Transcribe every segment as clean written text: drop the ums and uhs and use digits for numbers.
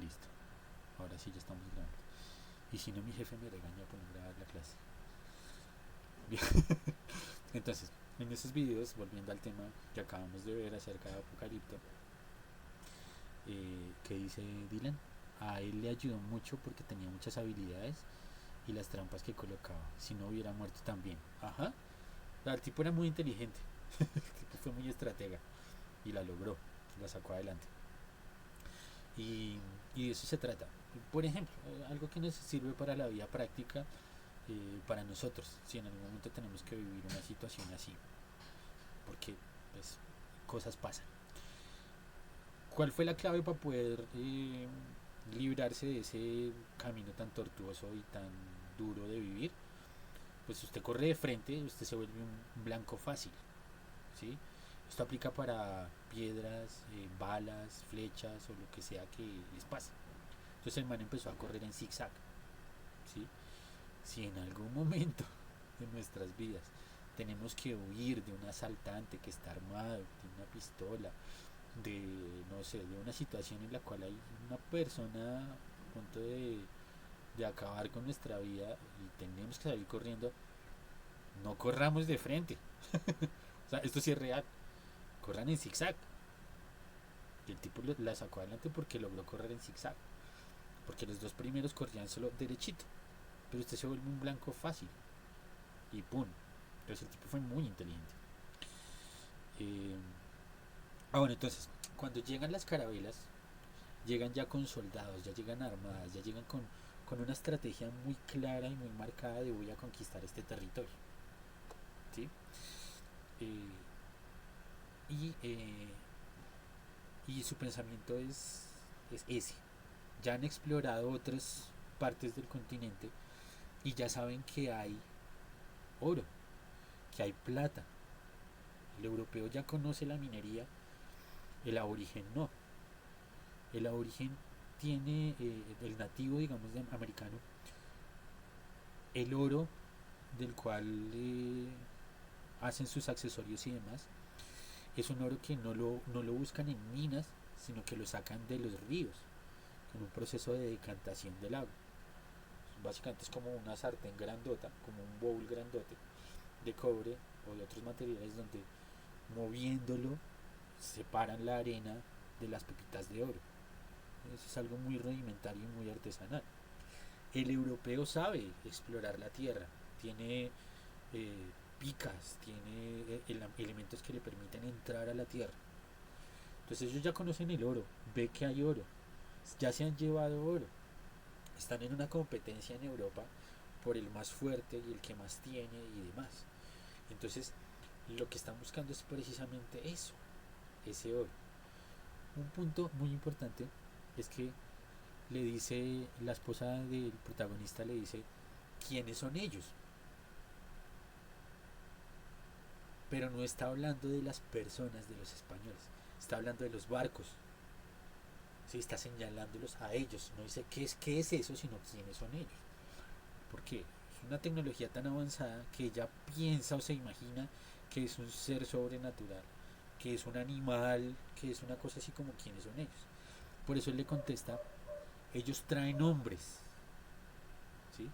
Listo. Ahora sí ya estamos grabando. Y si no, mi jefe me regaña por no grabar la clase. Bien. Entonces, en estos videos, volviendo al tema que acabamos de ver acerca de Apocalipto, ¿qué dice Dylan? A él le ayudó mucho porque tenía muchas habilidades y las trampas que colocaba. Si no hubiera muerto también. Ajá. El tipo era muy inteligente. El tipo fue muy estratega y la logró. La sacó adelante. Y, y de eso se trata. Por ejemplo, algo que nos sirve para la vida práctica, para nosotros, si en algún momento tenemos que vivir una situación así, porque pues cosas pasan. ¿Cuál fue la clave para poder librarse de ese camino tan tortuoso y tan duro de vivir? Pues usted corre de frente, usted se vuelve un blanco fácil, ¿sí? Esto aplica para piedras, balas, flechas o lo que sea que les pase. Entonces el man empezó a correr en zigzag, ¿sí? Si en algún momento de nuestras vidas tenemos que huir de un asaltante que está armado, de una pistola, de, no sé, de una situación en la cual hay una persona a punto de acabar con nuestra vida y tenemos que salir corriendo, no corramos de frente. O sea, esto sí es real. Corran en zigzag. Y el tipo la sacó adelante porque logró correr en zigzag. Porque los dos primeros corrían solo derechito. Pero usted se vuelve un blanco fácil. Y pum. Entonces el tipo fue muy inteligente. Eh, bueno, entonces, cuando llegan las carabelas, llegan ya con soldados, ya llegan armadas, ya llegan con una estrategia muy clara y muy marcada de voy a conquistar este territorio. ¿Sí? Eh, y, eh, y su pensamiento es ese. Ya han explorado otras partes del continente y ya saben que hay oro, que hay plata. El europeo ya conoce la minería, el aborigen no. El aborigen tiene, el nativo, digamos, de americano, el oro del cual hacen sus accesorios y demás, es un oro que no lo buscan en minas, sino que lo sacan de los ríos, con un proceso de decantación del agua. Básicamente es como una sartén grandota, como un bowl grandote de cobre o de otros materiales donde moviéndolo separan la arena de las pepitas de oro. Eso es algo muy rudimentario y muy artesanal. El europeo sabe explorar la tierra, tiene picas, tiene elementos que le permiten entrar a la tierra. Entonces ellos ya conocen el oro, ve que hay oro, ya se han llevado oro, están en una competencia en Europa por el más fuerte y el que más tiene y demás. Entonces lo que están buscando es precisamente eso, ese oro. Un punto muy importante es que le dice, la esposa del protagonista le dice, ¿quiénes son ellos? Pero no está hablando de las personas, de los españoles, está hablando de los barcos. Sí, está señalándolos a ellos, no dice qué es eso, sino quiénes son ellos. Porque es una tecnología tan avanzada que ella piensa o se imagina que es un ser sobrenatural, que es un animal, que es una cosa así como quiénes son ellos. Por eso él le contesta, ellos traen hombres, ¿sí?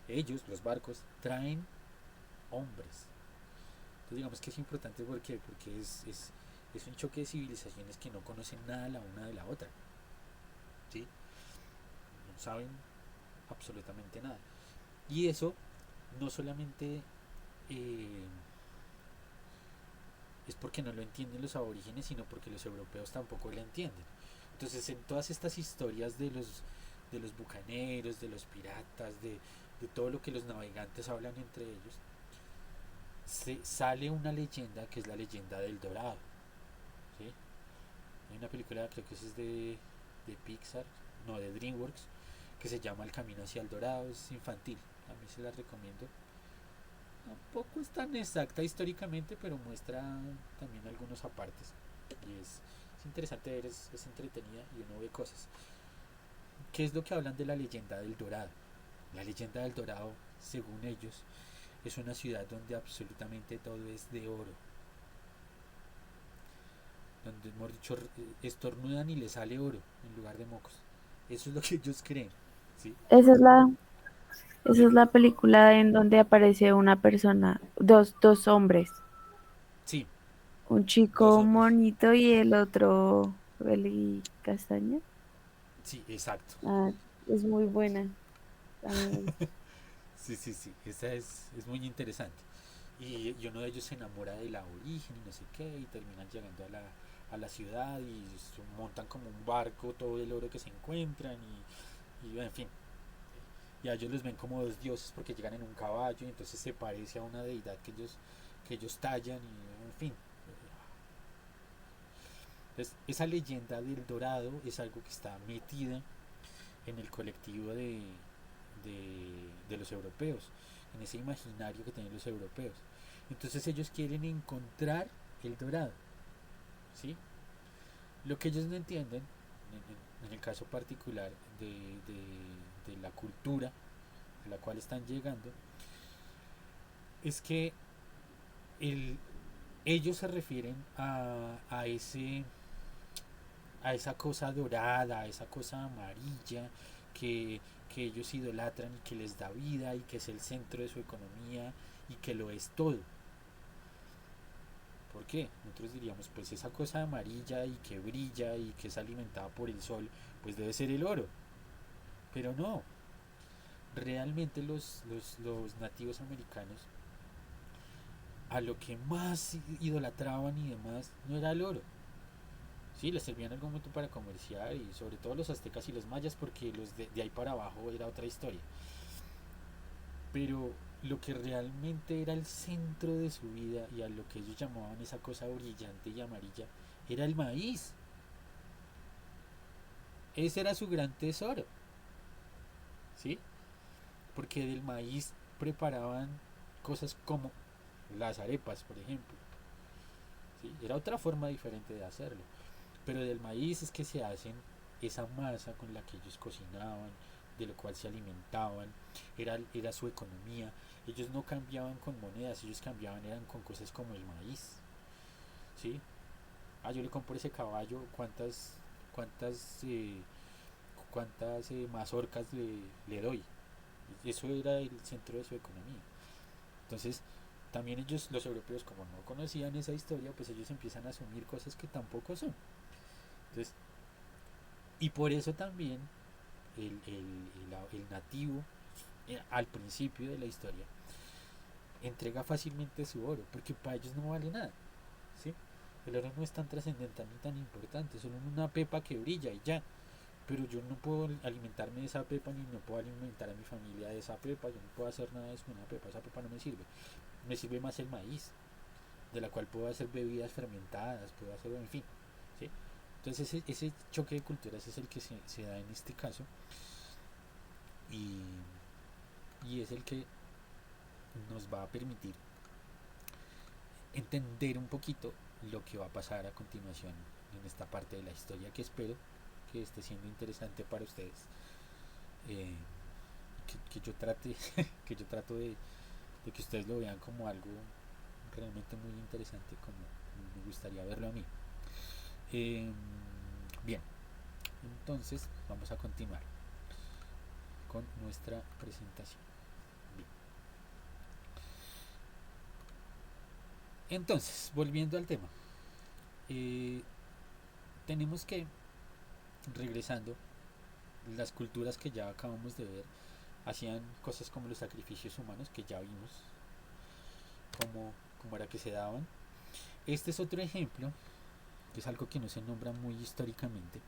Ellos, los barcos, traen hombres. Entonces digamos que es importante porque es un choque de civilizaciones que no conocen nada la una de la otra, ¿sí? No saben absolutamente nada. Y eso no solamente eh, es porque no lo entienden los aborígenes, sino porque los europeos tampoco lo entienden. Entonces, en todas estas historias de los bucaneros, de los piratas, de todo lo que los navegantes hablan entre ellos, sale una leyenda que es la leyenda del Dorado. ¿Sí? Hay una película, creo que es de Pixar, no, de DreamWorks, que se llama El Camino hacia el Dorado, es infantil, a mí se la recomiendo. Tampoco es tan exacta históricamente, pero muestra también algunos apartes. Y es interesante ver, es entretenida y uno ve cosas. ¿Qué es lo que hablan de la leyenda del Dorado? La leyenda del Dorado, según ellos, es una ciudad donde absolutamente todo es de oro. Donde, hemos dicho, estornudan y le sale oro en lugar de mocos. Eso es lo que ellos creen, ¿sí? Esa es la película en donde aparece una persona, dos hombres, Sí, un dos chico hombres. monito y el otro peli castaña. Sí, exacto. Ah, es muy buena. A mí me gusta. Sí, sí, sí, esa es muy interesante. Y uno de ellos se enamora del aborigen y no sé qué, y terminan llegando a la ciudad y montan como un barco todo el oro que se encuentran y en fin. Y a ellos los ven como dos dioses porque llegan en un caballo y entonces se parece a una deidad que ellos tallan y en fin. Entonces, esa leyenda del dorado es algo que está metida en el colectivo de los europeos, en ese imaginario que tienen los europeos. Entonces ellos quieren encontrar el dorado, ¿sí? Lo que ellos no entienden, en el caso particular de la cultura a la cual están llegando, es que el, ellos se refieren a esa cosa dorada, a esa cosa amarilla que, que ellos idolatran y que les da vida y que es el centro de su economía y que lo es todo. ¿Por qué? Nosotros diríamos, pues esa cosa amarilla y que brilla y que es alimentada por el sol, pues debe ser el oro. Pero no, realmente los nativos americanos a lo que más idolatraban y demás no era el oro. Sí, les servían en algún momento para comerciar y sobre todo los aztecas y los mayas porque los de ahí para abajo era otra historia. Pero lo que realmente era el centro de su vida y a lo que ellos llamaban esa cosa brillante y amarilla era el maíz. Ese era su gran tesoro, ¿sí? Porque del maíz preparaban cosas como las arepas, por ejemplo. ¿Sí? Era otra forma diferente de hacerlo. Pero del maíz es que se hacen esa masa con la que ellos cocinaban, de lo cual se alimentaban, era su economía. Ellos no cambiaban con monedas, ellos cambiaban eran con cosas como el maíz. ¿Sí? Ah, yo le compro ese caballo, cuántas, eh, cuántas mazorcas le doy. Eso era el centro de su economía. Entonces, también ellos, los europeos, como no conocían esa historia, pues ellos empiezan a asumir cosas que tampoco son. Entonces, y por eso también el nativo, al principio de la historia, entrega fácilmente su oro, porque para ellos no vale nada. ¿Sí? El oro no es tan trascendental ni tan importante, solo una pepa que brilla y ya. Pero yo no puedo alimentarme de esa pepa ni no puedo alimentar a mi familia de esa pepa, yo no puedo hacer nada de eso con una pepa, esa pepa no me sirve. Me sirve más el maíz, de la cual puedo hacer bebidas fermentadas, puedo hacer, en fin. ¿Sí? Entonces ese choque de culturas es el que se da en este caso y, y es el que nos va a permitir entender un poquito lo que va a pasar a continuación en esta parte de la historia que espero que esté siendo interesante para ustedes. Eh, que yo trate, que yo trato de que ustedes lo vean como algo realmente muy interesante, como me gustaría verlo a mí. Eh, bien, entonces vamos a continuar con nuestra presentación. Bien. Entonces, volviendo al tema, eh, tenemos que, regresando, las culturas que ya acabamos de ver hacían cosas como los sacrificios humanos que ya vimos, como era que se daban. Este es otro ejemplo, que es algo que no se nombra muy históricamente.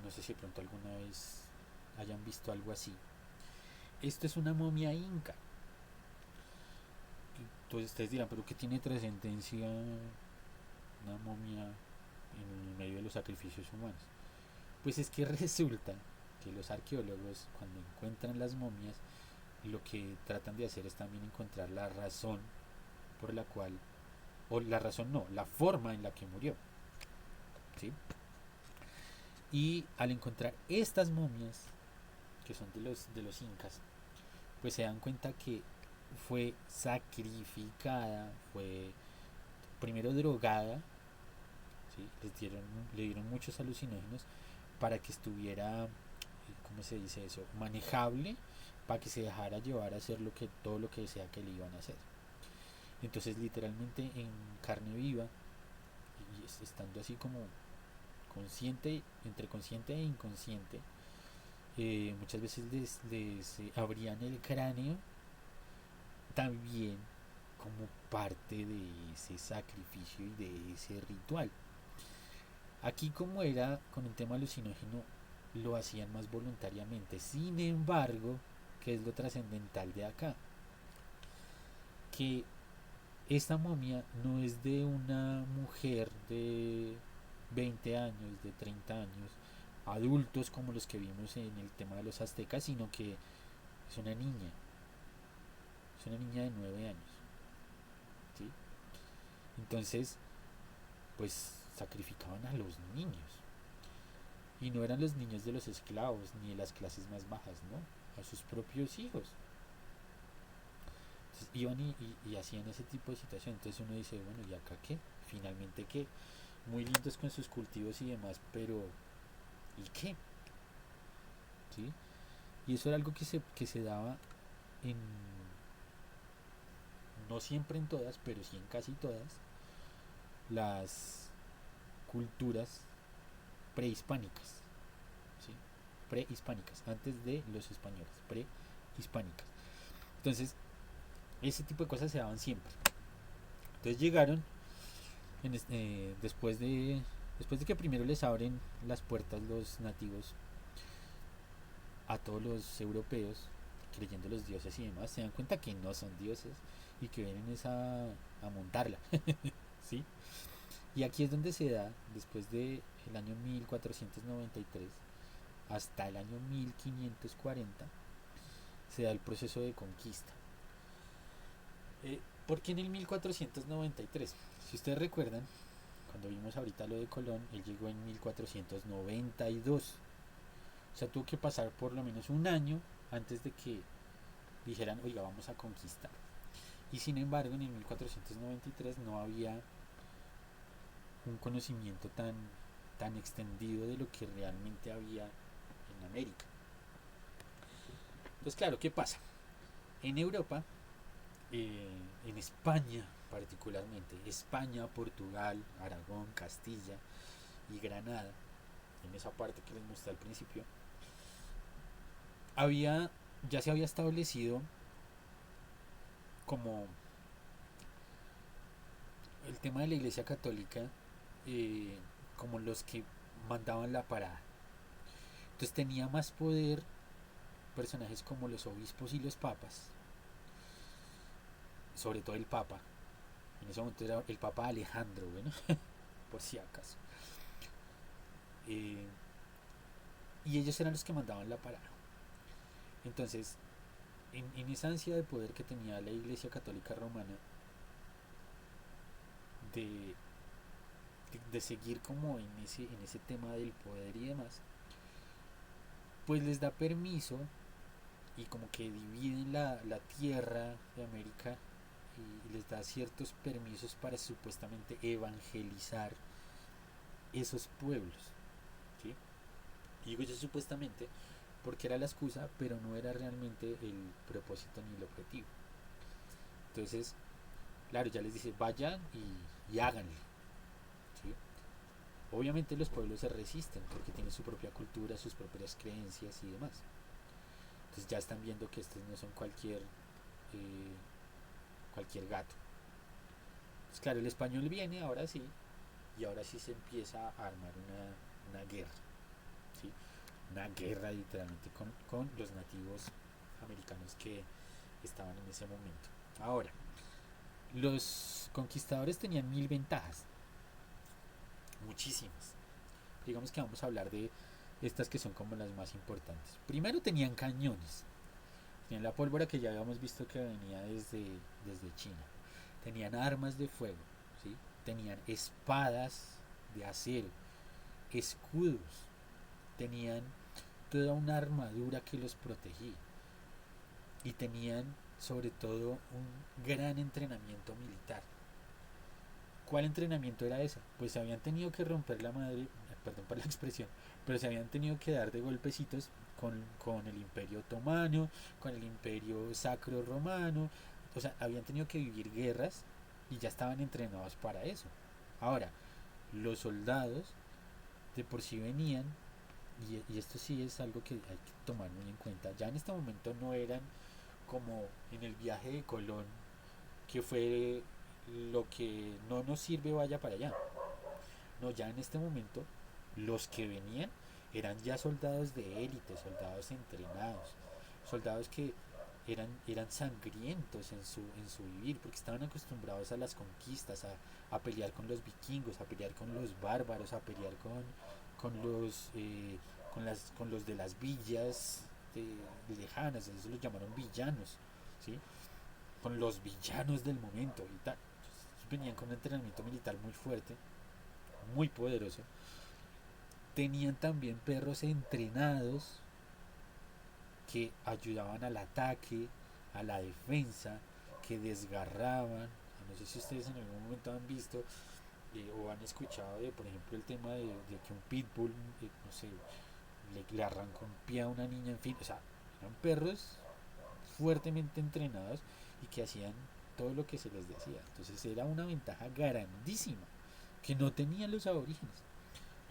No sé si de pronto alguna vez hayan visto algo así. Esto es una momia inca. Entonces ustedes dirán, pero ¿qué tiene trascendencia una momia en medio de los sacrificios humanos? Pues es que resulta que los arqueólogos cuando encuentran las momias lo que tratan de hacer es también encontrar la razón por la cual, o la razón no, la forma en la que murió. ¿Sí? Y al encontrar estas momias, que son de los incas, pues se dan cuenta que fue sacrificada, fue primero drogada, ¿sí? Le dieron muchos alucinógenos, para que estuviera, ¿cómo se dice eso? Manejable, para que se dejara llevar a hacer todo lo que sea que le iban a hacer. Entonces literalmente en carne viva, y estando así como consciente, entre consciente e inconsciente, muchas veces les abrían el cráneo también como parte de ese sacrificio y de ese ritual. Aquí como era con un tema alucinógeno, lo hacían más voluntariamente. Sin embargo, ¿qué es lo trascendental de acá? Que esta momia no es de una mujer de 20 años, de 30 años, adultos como los que vimos en el tema de los aztecas, sino que es una niña de 9 años, ¿sí? Entonces, pues sacrificaban a los niños. Y no eran los niños de los esclavos ni de las clases más bajas, ¿no? A sus propios hijos. Entonces, iban y hacían ese tipo de situación. Entonces uno dice, bueno, ¿y acá qué? Finalmente qué. Muy lindos con sus cultivos y demás, pero ¿y qué? ¿Sí? Y eso era algo que se daba en, no siempre en todas, pero sí en casi todas, las culturas prehispánicas, ¿sí? Prehispánicas, antes de los españoles, prehispánicas. Entonces, ese tipo de cosas se daban siempre. Entonces llegaron, después de que primero les abren las puertas los nativos a todos los europeos, creyendo los dioses y demás, se dan cuenta que no son dioses y que vienen es a montarla. ¿Sí? Y aquí es donde se da, después del año 1493 hasta el año 1540, se da el proceso de conquista. ¿Por qué en el 1493? Si ustedes recuerdan, cuando vimos ahorita lo de Colón, él llegó en 1492. O sea, tuvo que pasar por lo menos un año antes de que dijeran, oiga, vamos a conquistar. Y sin embargo, en el 1493 no había un conocimiento tan extendido de lo que realmente había en América. Entonces, claro, ¿qué pasa? En Europa, en España particularmente, España, Portugal, Aragón, Castilla y Granada, en esa parte que les mostré al principio, había, ya se había establecido como el tema de la Iglesia Católica, eh, como los que mandaban la parada. Entonces tenía más poder personajes como los obispos y los papas, sobre todo el papa. En ese momento era el papa Alejandro, bueno, por si acaso. Eh, y ellos eran los que mandaban la parada. Entonces, en esa ansia de poder que tenía la Iglesia Católica Romana, de, de seguir como en ese tema del poder y demás, pues les da permiso y como que dividen la tierra de América y les da ciertos permisos para supuestamente evangelizar esos pueblos, ¿sí? Y digo yo supuestamente porque era la excusa, pero no era realmente el propósito ni el objetivo. Entonces, claro, ya les dice, vayan y háganlo, ¿sí? Obviamente los pueblos se resisten porque tienen su propia cultura, sus propias creencias y demás. Entonces ya están viendo que estos no son cualquier gato. Entonces, claro, el español viene ahora sí, y ahora sí se empieza a armar una guerra, ¿sí? Una guerra literalmente con los nativos americanos que estaban en ese momento. Ahora, los conquistadores tenían mil ventajas, muchísimas. Digamos que vamos a hablar de estas que son como las más importantes. Primero tenían cañones, tenían la pólvora que ya habíamos visto que venía desde China, tenían armas de fuego, ¿sí? Tenían espadas de acero, escudos, tenían toda una armadura que los protegía y tenían sobre todo un gran entrenamiento militar. ¿Cuál entrenamiento era ese? Pues habían tenido que romper la madre, perdón por la expresión, pero se habían tenido que dar de golpecitos con el Imperio Otomano, con el Imperio Sacro Romano, o sea, habían tenido que vivir guerras y ya estaban entrenados para eso. Ahora, los soldados de por sí venían, y esto sí es algo que hay que tomar muy en cuenta, ya en este momento no eran como en el viaje de Colón, que fue lo que no nos sirve vaya para allá. No, ya en este momento los que venían eran ya soldados de élite, soldados entrenados, soldados que eran sangrientos en su vivir, porque estaban acostumbrados a las conquistas, a pelear con los vikingos, a pelear con los bárbaros, a pelear con los, con los de las villas lejanas, eso los llamaron villanos, ¿sí? Con los villanos del momento y tal. Entonces, venían con un entrenamiento militar muy fuerte, muy poderoso. Tenían también perros entrenados que ayudaban al ataque, a la defensa, que desgarraban. No sé si ustedes en algún momento han visto o han escuchado de, por ejemplo, el tema de que un pitbull, no sé, le arrancó un pie a una niña, en fin, o sea, eran perros fuertemente entrenados y que hacían todo lo que se les decía. Entonces era una ventaja grandísima que no tenían los aborígenes.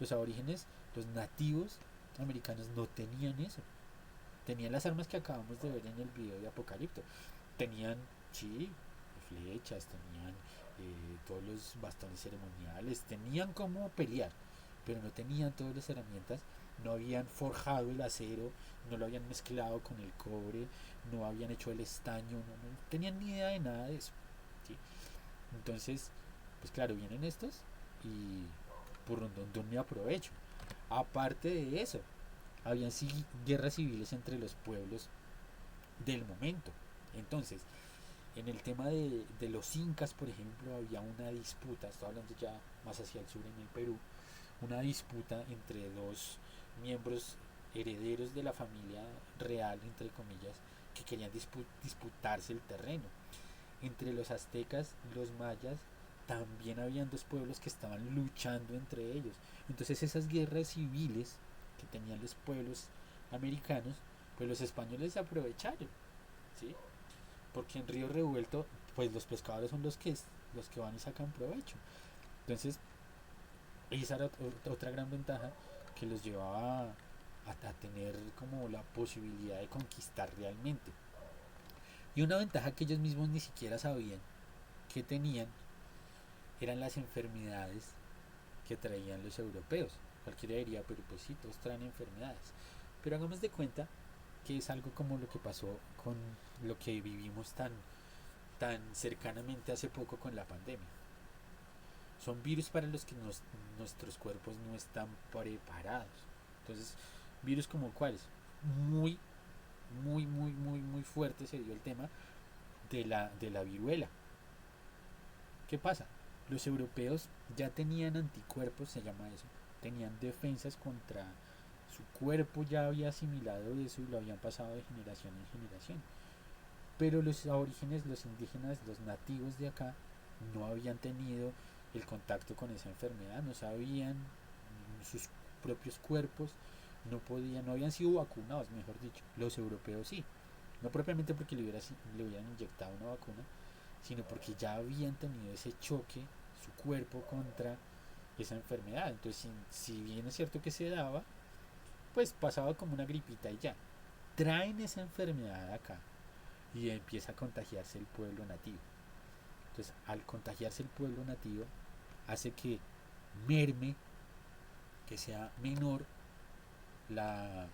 Los aborígenes, los nativos americanos no tenían eso. Tenían las armas que acabamos de ver en el video de Apocalipto. Tenían, sí, flechas, tenían todos los bastones ceremoniales, tenían cómo pelear, pero no tenían todas las herramientas, no habían forjado el acero, no lo habían mezclado con el cobre, no habían hecho el estaño, no tenían ni idea de nada de eso. ¿Sí? Entonces, pues claro, vienen estos y por donde me aprovecho. Aparte de eso, habían guerras civiles entre los pueblos del momento. Entonces, en el tema de los incas, por ejemplo, había una disputa, estoy hablando ya más hacia el sur en el Perú, una disputa entre dos miembros herederos de la familia real, entre comillas, que querían disputarse el terreno. Entre los aztecas y los mayas también habían dos pueblos que estaban luchando entre ellos. Entonces esas guerras civiles que tenían los pueblos americanos, pues los españoles se aprovecharon, ¿sí? Porque en río revuelto, pues los pescadores son los que van y sacan provecho. Entonces, esa era otra gran ventaja que los llevaba a tener como la posibilidad de conquistar realmente. Y una ventaja que ellos mismos ni siquiera sabían que tenían eran las enfermedades que traían los europeos. Cualquiera diría, pero pues sí, todos traen enfermedades. Pero hagamos de cuenta que es algo como lo que pasó con lo que vivimos tan cercanamente hace poco con la pandemia. Son virus para los que nuestros cuerpos no están preparados. Entonces, virus como cuáles? Muy, muy fuerte se dio el tema de la viruela. ¿Qué pasa? Los europeos ya tenían anticuerpos, se llama eso, tenían defensas contra su cuerpo, ya había asimilado eso y lo habían pasado de generación en generación. Pero los aborígenes, los indígenas, los nativos de acá, no habían tenido el contacto con esa enfermedad, no sabían sus propios cuerpos, no habían sido vacunados, mejor dicho. Los europeos sí, no propiamente porque le hubieran inyectado una vacuna, sino porque ya habían tenido ese choque, su cuerpo contra esa enfermedad. Entonces, si bien es cierto que se daba, pues pasaba como una gripita y ya. Traen esa enfermedad acá y empieza a contagiarse el pueblo nativo. Entonces, al contagiarse el pueblo nativo, hace que merme, que sea menor la,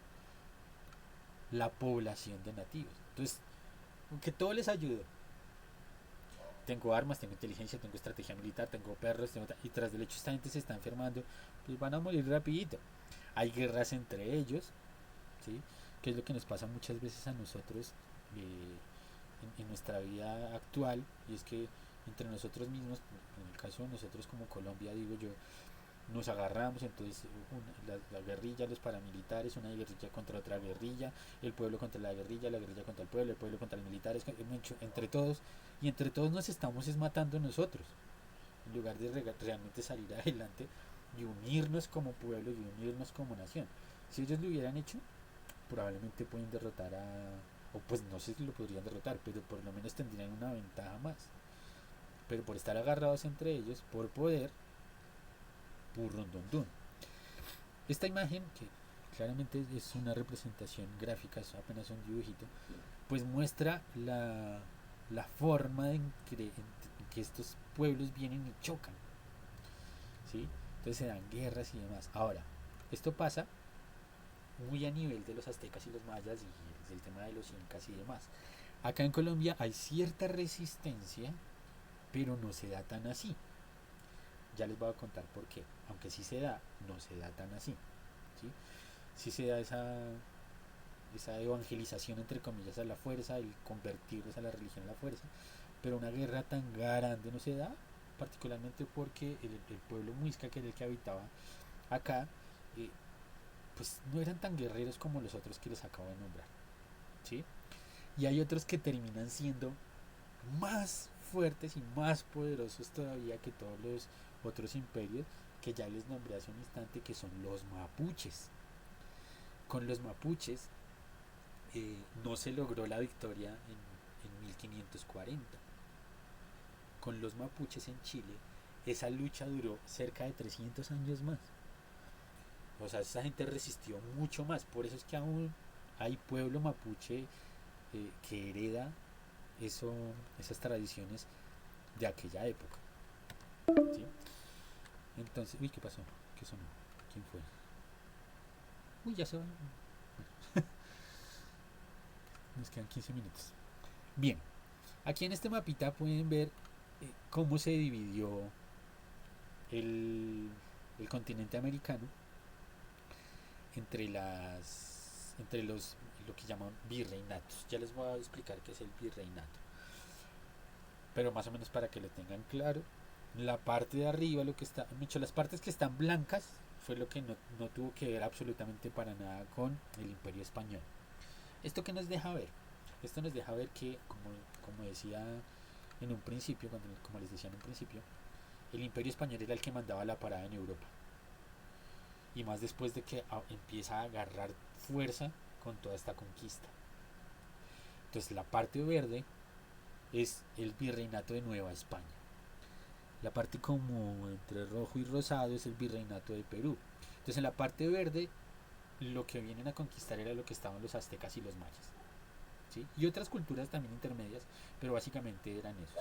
la población de nativos. Entonces, aunque todo les ayudó, tengo armas, tengo inteligencia, tengo estrategia militar, tengo perros, y tras del hecho esta gente se está enfermando, pues van a morir rapidito. Hay guerras entre ellos, ¿sí? Que es lo que nos pasa muchas veces a nosotros en nuestra vida actual, y es que entre nosotros mismos, en el caso de nosotros como Colombia, digo yo, nos agarramos, entonces la guerrilla, los paramilitares, una guerrilla contra otra guerrilla, el pueblo contra la guerrilla contra el pueblo contra los militares, entre todos, y entre todos nos estamos es matando nosotros, en lugar de realmente salir adelante y unirnos como pueblo y unirnos como nación. Si ellos lo hubieran hecho, probablemente pueden derrotar a, o pues no sé si lo podrían derrotar, pero por lo menos tendrían una ventaja más. Pero por estar agarrados entre ellos, por poder, purrundundun. Esta imagen, que claramente es una representación gráfica, es apenas un dibujito, pues muestra la forma en que estos pueblos vienen y chocan, ¿sí? Entonces se dan guerras y demás. Ahora, esto pasa muy a nivel de los aztecas y los mayas y del tema de los incas y demás. Acá en Colombia hay cierta resistencia, pero no se da tan así. Ya les voy a contar por qué. Aunque sí se da, no se da tan así. ¿Sí? Sí se da esa evangelización entre comillas a la fuerza, el convertirlos a la religión a la fuerza, pero una guerra tan grande no se da, particularmente porque el pueblo muisca, que era el que habitaba acá, eh, pues no eran tan guerreros como los otros que les acabo de nombrar, ¿sí? Y hay otros que terminan siendo más fuertes y más poderosos todavía que todos los otros imperios que ya les nombré hace un instante, que son los mapuches. Con los mapuches no se logró la victoria en 1540. Con los mapuches en Chile, esa lucha duró cerca de 300 años más. O sea, esa gente resistió mucho más. Por eso es que aún hay pueblo mapuche que hereda esas tradiciones de aquella época, ¿sí? Entonces, uy, ¿qué pasó? ¿Qué sonó? ¿Quién fue? Uy, ya se va. Nos quedan 15 minutos. Bien, aquí en este mapita pueden ver cómo se dividió el, el continente americano entre lo que llaman virreinatos. Ya les voy a explicar qué es el virreinato, pero más o menos para que lo tengan claro. La parte de arriba, lo que está, mucho las partes que están blancas, fue lo que no tuvo que ver absolutamente para nada con el Imperio Español. ¿Esto qué nos deja ver? Esto nos deja ver que, como decía en un principio, como les decía en un principio, el Imperio Español era el que mandaba la parada en Europa. Y más después de que empieza a agarrar fuerza con toda esta conquista. Entonces la parte verde es el virreinato de Nueva España. La parte como entre rojo y rosado es el virreinato de Perú. Entonces en la parte verde lo que vienen a conquistar era lo que estaban los aztecas y los mayas, ¿sí? Y otras culturas también intermedias, pero básicamente eran esos.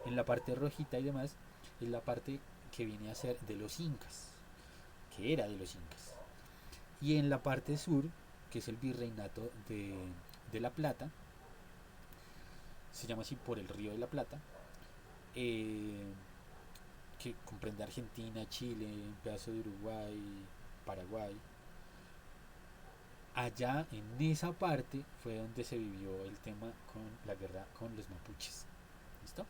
En la parte rojita y demás es la parte que viene a ser de los incas, que era de los incas. Y en la parte sur, que es el virreinato de La Plata, se llama así por el río de la Plata, eh, que comprende Argentina, Chile, un pedazo de Uruguay, Paraguay. Allá en esa parte fue donde se vivió el tema con la guerra con los mapuches. ¿Listo?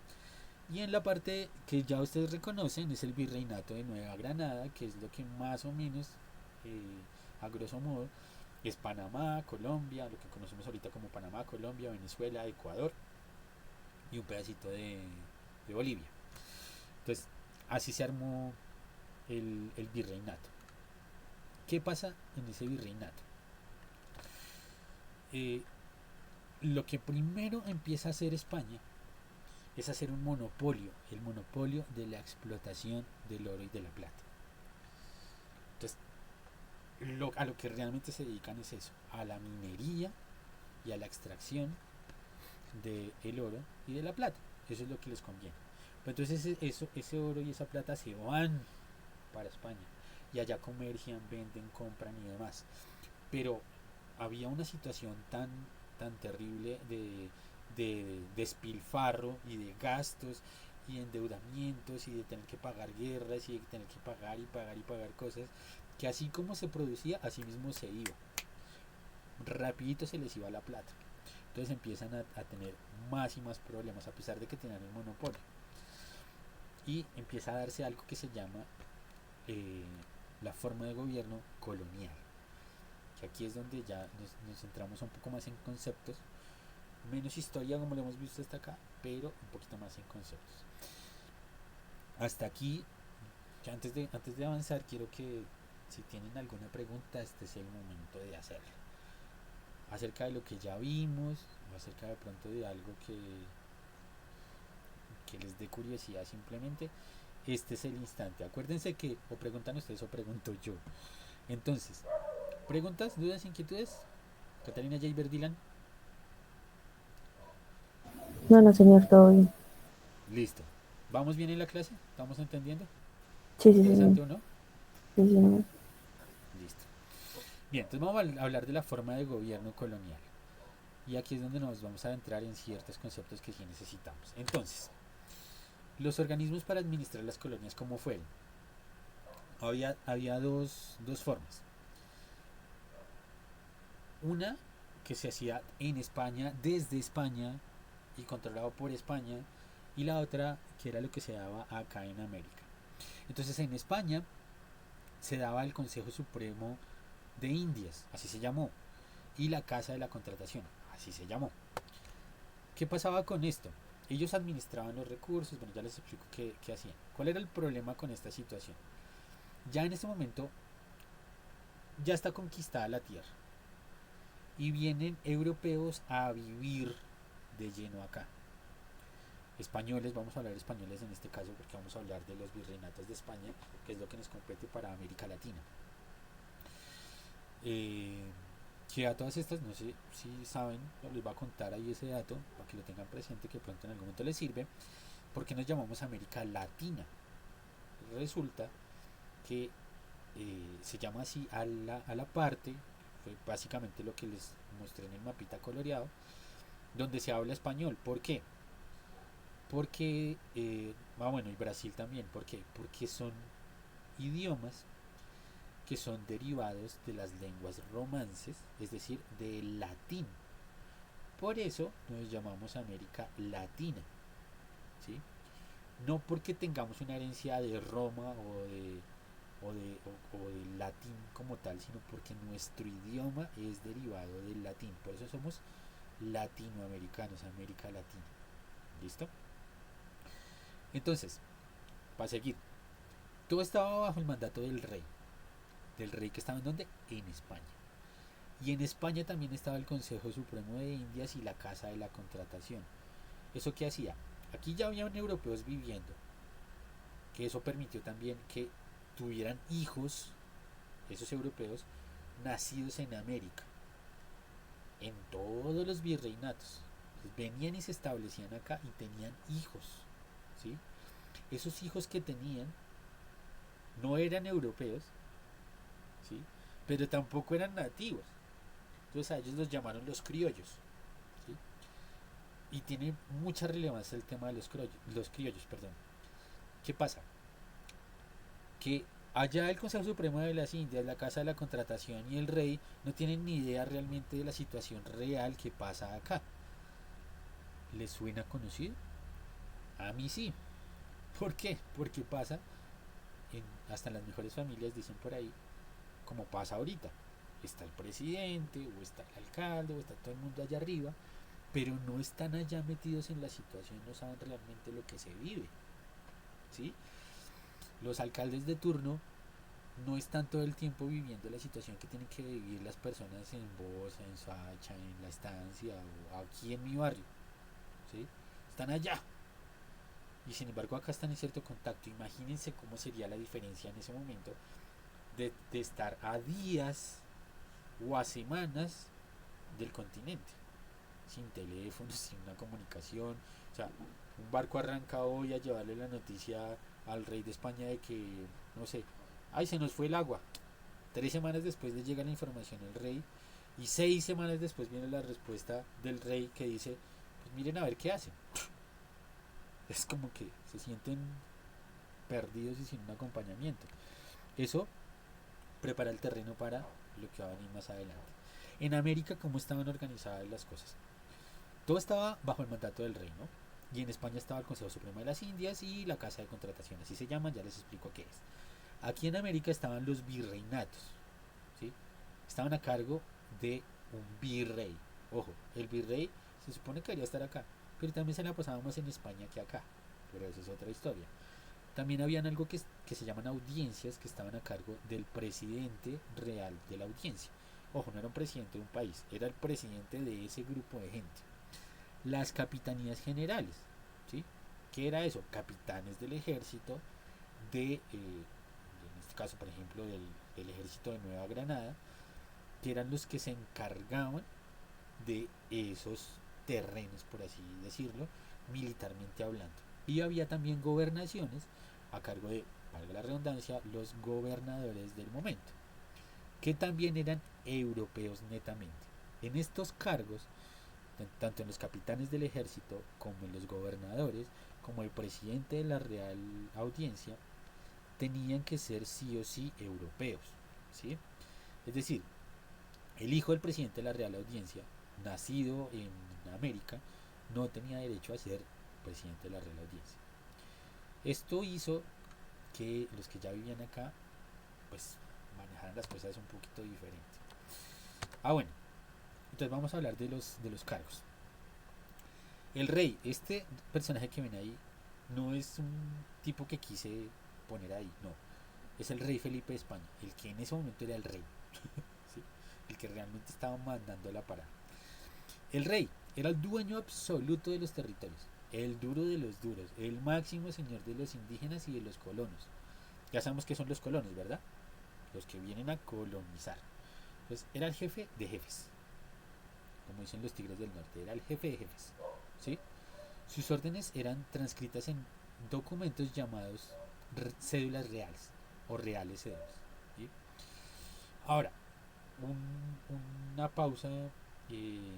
Y en la parte que ya ustedes reconocen es el virreinato de Nueva Granada, que es lo que más o menos, a grosso modo, es Panamá, Colombia, lo que conocemos ahorita como Panamá, Colombia, Venezuela, Ecuador y un pedacito de Bolivia. Entonces, así se armó el virreinato. ¿Qué pasa en ese virreinato? Eh, lo que primero empieza a hacer España es hacer un monopolio, el monopolio de la explotación del oro y de la plata. Entonces, a lo que realmente se dedican es eso, a la minería y a la extracción del oro y de la plata. Eso es lo que les conviene. Pero entonces ese oro y esa plata se van para España y allá comercian, venden, compran y demás. Pero había una situación tan terrible de despilfarro y de gastos y endeudamientos y de tener que pagar guerras y de tener que pagar y pagar y pagar cosas, que así como se producía, así mismo se iba. Rapidito se les iba la plata. Entonces empiezan a tener más y más problemas a pesar de que tenían el monopolio. Y empieza a darse algo que se llama eh, la forma de gobierno colonial. Que aquí es donde ya nos centramos un poco más en conceptos, menos historia como lo hemos visto hasta acá, pero un poquito más en conceptos. Hasta aquí Que antes de avanzar, quiero que si tienen alguna pregunta, este es el momento de hacerla. Acerca de lo que ya vimos, o acerca de pronto de algo que les dé curiosidad simplemente, este es el instante. Acuérdense que o preguntan ustedes o pregunto yo. Entonces, preguntas, dudas, inquietudes. Catalina J. Dylan. No, no, señor, todo bien. Listo. ¿Vamos bien en la clase? ¿Estamos entendiendo? Sí, sí, señor. ¿Interesante o no? Sí, señor. Listo. Bien, entonces vamos a hablar de la forma de gobierno colonial. Y aquí es donde nos vamos a entrar en ciertos conceptos que sí necesitamos. Entonces, los organismos para administrar las colonias, ¿cómo fueron? Había dos formas. Una que se hacía en España, desde España y controlado por España, y la otra que era lo que se daba acá en América. Entonces en España se daba el Consejo Supremo de Indias, así se llamó, y la Casa de la Contratación, así se llamó. ¿Qué pasaba con esto? Ellos administraban los recursos, bueno, ya les explico qué hacían. ¿Cuál era el problema con esta situación? Ya en este momento ya está conquistada la tierra y vienen europeos a vivir de lleno acá. Españoles, vamos a hablar españoles en este caso porque vamos a hablar de los virreinatos de España, que es lo que nos compete para América Latina. Eh, que a todas estas, no sé si saben, les voy a contar ahí ese dato para que lo tengan presente, que pronto en algún momento les sirve, porque nos llamamos América Latina. Resulta que se llama así a la parte, fue básicamente lo que les mostré en el mapita coloreado, donde se habla español. ¿Por qué? Porque, bueno, y Brasil también, ¿por qué? Porque son idiomas que son derivados de las lenguas romances, es decir, del latín. Por eso nos llamamos América Latina, ¿sí? No porque tengamos una herencia de Roma o del latín como tal, sino porque nuestro idioma es derivado del latín. Por eso somos latinoamericanos, América Latina. ¿Listo? Entonces, para seguir, todo estaba bajo el mandato del rey que estaba en donde? En España. Y en España también estaba el Consejo Supremo de Indias y la Casa de la Contratación. ¿Eso qué hacía? Aquí ya habían europeos viviendo, que eso permitió también que tuvieran hijos, esos europeos, nacidos en América, en todos los virreinatos. Entonces, venían y se establecían acá y tenían hijos, ¿sí? Esos hijos que tenían no eran europeos, ¿sí? Pero tampoco eran nativos. Entonces a ellos los llamaron los criollos, ¿sí? Y tiene mucha relevancia el tema de los criollos, perdón. ¿Qué pasa? Que allá el Consejo Supremo de las Indias, la Casa de la Contratación y el Rey no tienen ni idea realmente de la situación real que pasa acá. ¿Les suena conocido? A mí sí. ¿Por qué? Porque pasa, hasta en las mejores familias dicen por ahí, como pasa ahorita. Está el presidente, o está el alcalde, o está todo el mundo allá arriba, pero no están allá metidos en la situación, no saben realmente lo que se vive, ¿sí? Los alcaldes de turno no están todo el tiempo viviendo la situación que tienen que vivir las personas en Bosa, en Sacha, en la estancia o aquí en mi barrio, ¿sí? Están allá. Y sin embargo acá están en cierto contacto. Imagínense cómo sería la diferencia en ese momento de estar a días o a semanas del continente, sin teléfonos, sin una comunicación. O sea, un barco arranca hoy a llevarle la noticia al rey de España de que, no sé, ay, se nos fue el agua. 3 semanas después le llega la información al rey y 6 semanas después viene la respuesta del rey que dice, pues miren a ver qué hacen. Es como que se sienten perdidos y sin un acompañamiento. Eso prepara el terreno para lo que va a venir más adelante. En América, ¿cómo estaban organizadas las cosas? Todo estaba bajo el mandato del rey, ¿no? Y en España estaba el Consejo Supremo de las Indias y la Casa de Contratación, así se llaman, ya les explico qué es. Aquí en América estaban los virreinatos, ¿sí? Estaban a cargo de un virrey. Ojo, el virrey se supone que debería estar acá, pero también se la pasaba más en España que acá, pero eso es otra historia. También habían algo que se llaman audiencias que estaban a cargo del presidente real de la audiencia. Ojo, no era un presidente de un país, era el presidente de ese grupo de gente. Las capitanías generales, ¿sí? ¿Qué era eso? Capitanes del ejército en este caso por ejemplo del ejército de Nueva Granada, que eran los que se encargaban de esos terrenos, por así decirlo, militarmente hablando. Y había también gobernaciones a cargo de, valga la redundancia, los gobernadores del momento, que también eran europeos netamente. En estos cargos, tanto en los capitanes del ejército como en los gobernadores, como el presidente de la Real Audiencia, tenían que ser sí o sí europeos, ¿sí? Es decir, el hijo del presidente de la Real Audiencia, nacido en América, no tenía derecho a ser presidente de la Real Audiencia. Esto hizo que los que ya vivían acá, pues manejaran las cosas un poquito diferente. Bueno, entonces vamos a hablar de los cargos. El rey, este personaje que ven ahí, no es un tipo que quise poner ahí, no. Es el rey Felipe de España, el que en ese momento era el rey, ¿sí? El que realmente estaba mandando la parada. El rey era el dueño absoluto de los territorios, el duro de los duros, el máximo señor de los indígenas y de los colonos. Ya sabemos que son los colonos, ¿verdad? Los que vienen a colonizar. Entonces era el jefe de jefes, como dicen los tigres del norte, era el jefe de jefes, ¿sí? Sus órdenes eran transcritas en documentos llamados cédulas reales o reales cédulas, ¿sí? Ahora, una pausa eh,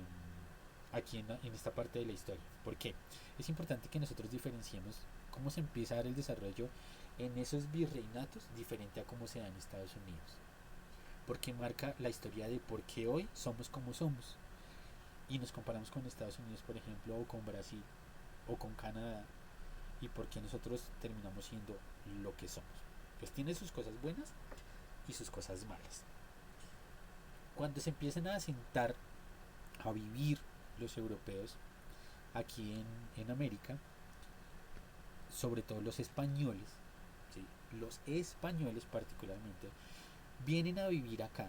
aquí en esta parte de la historia. ¿Por qué? Es importante que nosotros diferenciemos cómo se empieza a dar el desarrollo en esos virreinatos diferente a cómo se da en Estados Unidos. Porque marca la historia de por qué hoy somos como somos. Y nos comparamos con Estados Unidos, por ejemplo, o con Brasil, o con Canadá, y por qué nosotros terminamos siendo lo que somos. Pues tiene sus cosas buenas y sus cosas malas. Cuando se empiezan a asentar, a vivir los europeos aquí en América, sobre todo los españoles, ¿sí? Los españoles particularmente, vienen a vivir acá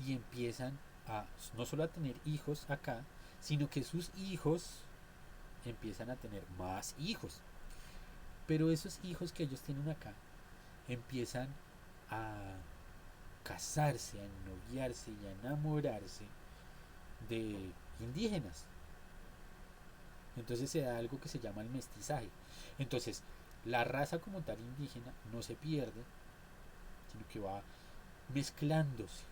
y empiezan a no solo a tener hijos acá, sino que sus hijos empiezan a tener más hijos. Pero esos hijos que ellos tienen acá empiezan a casarse, a noviarse y a enamorarse de indígenas. Entonces se da algo que se llama el mestizaje. Entonces, la raza como tal indígena no se pierde, sino que va mezclándose,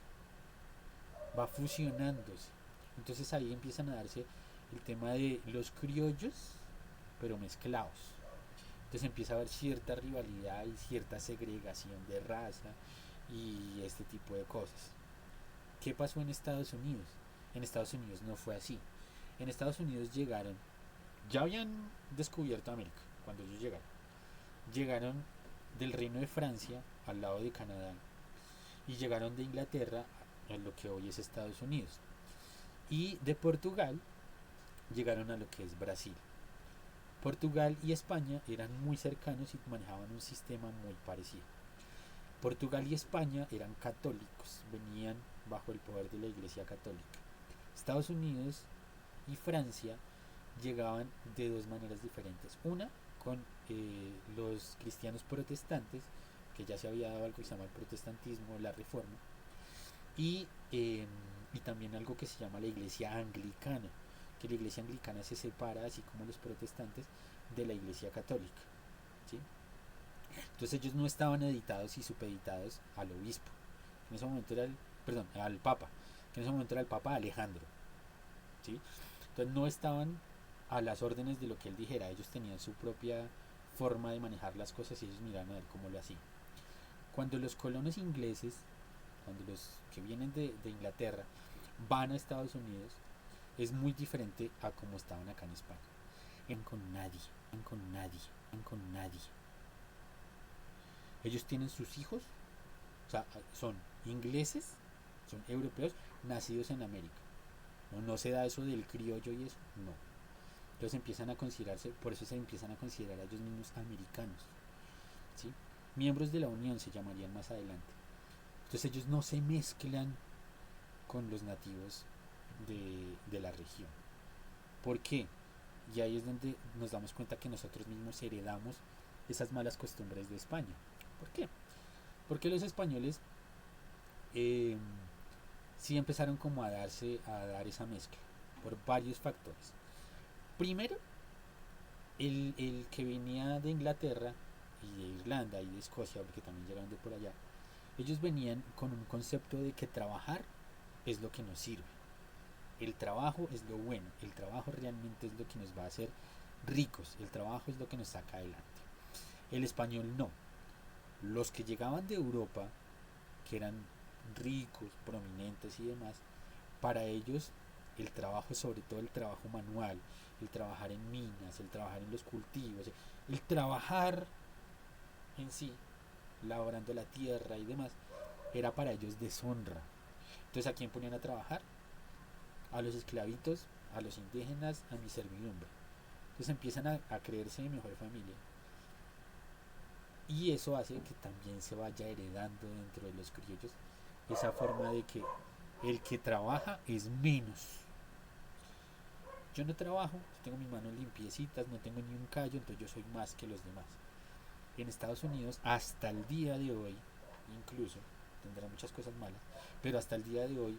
va fusionándose. Entonces ahí empiezan a darse el tema de los criollos, pero mezclados. Entonces empieza a haber cierta rivalidad y cierta segregación de raza y este tipo de cosas. ¿Qué pasó en Estados Unidos? En Estados Unidos no fue así. En Estados Unidos llegaron, ya habían descubierto América cuando ellos llegaron. Llegaron del Reino de Francia al lado de Canadá y llegaron de Inglaterra a lo que hoy es Estados Unidos. Y de Portugal llegaron a lo que es Brasil. Portugal y España eran muy cercanos y manejaban un sistema muy parecido. Portugal y España eran católicos, venían bajo el poder de la Iglesia Católica. Estados Unidos y Francia llegaban de dos maneras diferentes. Una con los cristianos protestantes, que ya se había dado algo que se llama el protestantismo, la reforma, y también algo que se llama la iglesia anglicana, que la iglesia anglicana se separa, así como los protestantes, de la iglesia católica, ¿sí? Entonces ellos no estaban editados y supeditados al obispo, en ese momento era al papa, que en ese momento era el papa Alejandro, ¿sí? Entonces no estaban a las órdenes de lo que él dijera, ellos tenían su propia forma de manejar las cosas y ellos miraban a ver cómo lo hacían. Cuando los colonos ingleses, cuando los que vienen de Inglaterra van a Estados Unidos, es muy diferente a como estaban acá en España. Con nadie, con nadie, con nadie. Ellos tienen sus hijos, o sea, son ingleses, son europeos, nacidos en América. No se da eso del criollo y eso, no. Entonces empiezan a considerarse, por eso se empiezan a considerar a ellos mismos americanos. ¿sí? Miembros de la Unión se llamarían más adelante. Entonces ellos no se mezclan con los nativos de la región. ¿Por qué? Y ahí es donde nos damos cuenta que nosotros mismos heredamos esas malas costumbres de España. ¿Por qué? Porque los españoles eh, sí empezaron como a dar esa mezcla por varios factores. Primero, el que venía de Inglaterra y de Irlanda y de Escocia, porque también llegaron de por allá, ellos venían con un concepto de que trabajar es lo que nos sirve. El trabajo es lo bueno, el trabajo realmente es lo que nos va a hacer ricos, el trabajo es lo que nos saca adelante. El español no. Los que llegaban de Europa, que eran ricos, prominentes y demás, para ellos el trabajo, sobre todo el trabajo manual, el trabajar en minas, el trabajar en los cultivos, el trabajar en sí, labrando la tierra y demás, era para ellos deshonra. Entonces, ¿a quién ponían a trabajar? A los esclavitos, a los indígenas, a mi servidumbre. Entonces empiezan a creerse de mejor familia. Y eso hace que también se vaya heredando dentro de los criollos esa forma de que el que trabaja es menos. Yo no trabajo, tengo mis manos limpiecitas, no tengo ni un callo, entonces yo soy más que los demás. En Estados Unidos, hasta el día de hoy, incluso, tendrá muchas cosas malas, pero hasta el día de hoy,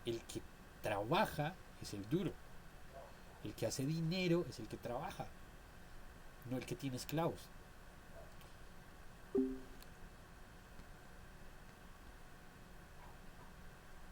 el que trabaja es el duro. El que hace dinero es el que trabaja, no el que tiene esclavos.